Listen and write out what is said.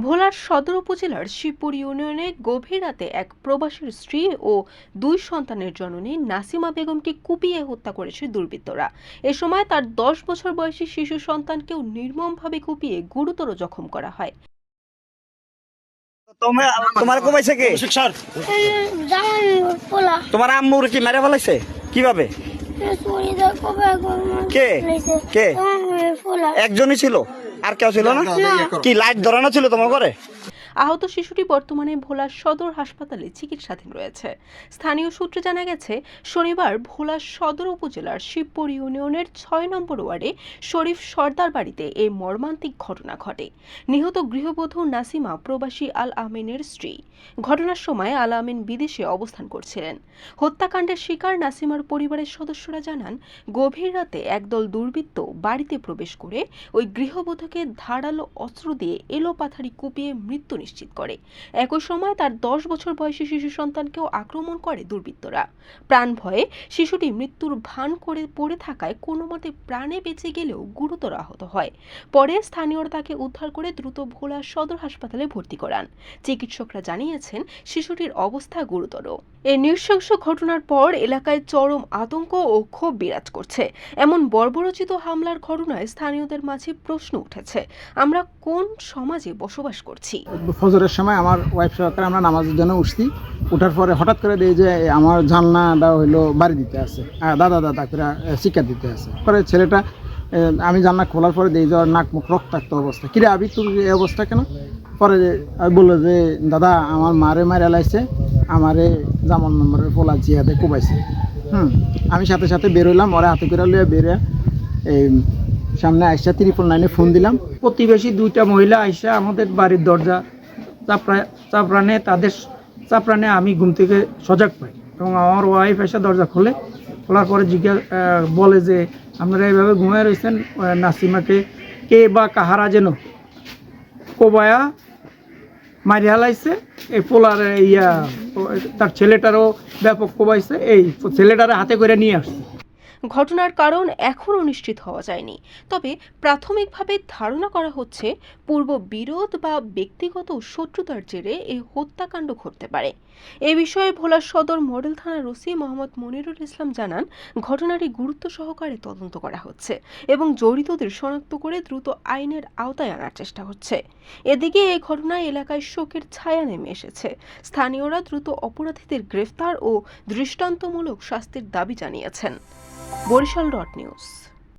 ভোলার সদর উপজেলার শিবপুর ইউনিয়নে গভীর রাতে এক প্রবাসীর স্ত্রী ও 2 সন্তানের জননী নাসিমা বেগমকে কুপিয়ে হত্যা করেছে দুর্বৃত্তরা। এ সময় তার 10 বছর বয়সী শিশু সন্তানকেও নির্মমভাবে কুপিয়ে গুরুতর জখম করা হয়। তোমার কোবাইছে কে? তোমার আম্মুর কি মেরে ফেলাইছে? কিভাবে? কে কে? একজনই ছিল, আর কেউ ছিল না? কি লাইট ধরানো ছিল তোমার ঘরে? আহত শিশুটি বর্তমানে ভোলা সদর হাসপাতালে চিকিৎসাধীন রয়েছে। স্থানীয় সূত্রে জানা গেছে, শনিবার ভোলা সদর উপজেলার শিবপুর ইউনিয়নের 6 নম্বর ওয়ার্ডে শরীফ সর্দার বাড়িতে এই মর্মান্তিক ঘটনা ঘটে। নিহত গৃহবধূ নাসিমা প্রবাসী আল আমিনের স্ত্রী। ঘটনার সময় আল আমিন বিদেশে অবস্থান করছিলেন। হত্যাকাণ্ডের শিকার নাসিমার পরিবারের সদস্যরা জানান, গভীর রাতে একদল দুর্বৃত্ত বাড়িতে প্রবেশ করে ওই গৃহবধূকে ধারালো অস্ত্র দিয়ে এলোপাথারি কুপিয়ে মৃত্যু নিশ্চিত করে। একই সময় তার 10 বছর বয়সী শিশু সন্তানকেও আক্রমণ করে দুর্বৃত্তরা। প্রাণ ভয়ে শিশুটি মৃত্যুর ভান করে পড়ে থাকায় কোনো মতে প্রাণে বেঁচে গেলেও গুরুতর আহত হয়। পরে স্থানীয়রা তাকে উদ্ধার করে দ্রুত ভোলা সদর হাসপাতালে ভর্তি করান। চিকিৎসকরা জানিয়েছেন শিশুটির অবস্থা গুরুতর। এই নৃশংস ঘটনার পর এলাকায় চরম আতঙ্ক ও ক্ষোভ বিরাজ করছে। এমন বর্বরোচিত হামলার ঘটনায় স্থানীয়দের মাঝে প্রশ্ন উঠেছে, আমরা কোন সমাজে বসবাস করছি? ফজরের সময় আমার ওয়াইফ সহকারে আমরা নামাজের জন্য উঠছি। উঠার পরে হঠাৎ করে দেখি যে আমার জানলাটা হইলো বাড়ি দিতে আছে, দাদা দাদা করে শিক্ষা দিতে আছে। পরে ছেলেটা, আমি জানলা খোলার পরে দেখি যে নাক মুখ রক্তাক্ত অবস্থা। কিরে আবি, তোর এই অবস্থা কেন? পরে আমি বললো যে দাদা আমার মারে মারে লাইছে, আমারে জামান নম্বরের পোলা জিয়াতে কোবাইছে। আমি সাথে সাথে বেরোলাম, ওরা হাতে করে লিয়ে বেরোয় এই সামনে আইসা 999 ফোন দিলাম। প্রতিবেশী 2টা মহিলা আইসা আমাদের বাড়ির দরজা চাপড়ানে, তাদের চাপড়ানে আমি ঘুম থেকে সজাগ পাই এবং আমার ওয়াইফ এসে দরজা খোলার পরে বলে যে আপনারা এইভাবে ঘুমিয়ে রয়েছেন, নাসিমাকে কে বা কাহারা যেন কোবায়া মারি হালাইছে। এই পোলার তার ছেলেটারও ব্যাপক কোবাইছে, এই ছেলেটারে হাতে করে নিয়ে আসছে। ঘটনার কারণ এখনও নিশ্চিত হওয়া যায়নি, তবে প্রাথমিকভাবে ধারণা করা হচ্ছে পূর্ব বিরোধ বা ব্যক্তিগত শত্রুতার জেরে এই হত্যাকাণ্ড ঘটতে পারে। এ বিষয়ে ভোলা সদর মডেল থানার ওসি মোহাম্মদ মনিরুল ইসলাম জানান, ঘটনাটি গুরুত্ব সহকারে তদন্ত করা হচ্ছে এবং জড়িতদের শনাক্ত করে দ্রুত আইনের আওতায় আনার চেষ্টা হচ্ছে। এদিকে এই ঘটনায় এলাকায় শোকের ছায়া নেমে এসেছে। স্থানীয়রা দ্রুত অপরাধীদের গ্রেফতার ও দৃষ্টান্তমূলক শাস্তির দাবি জানিয়েছেন। বরিশাল নিউজ।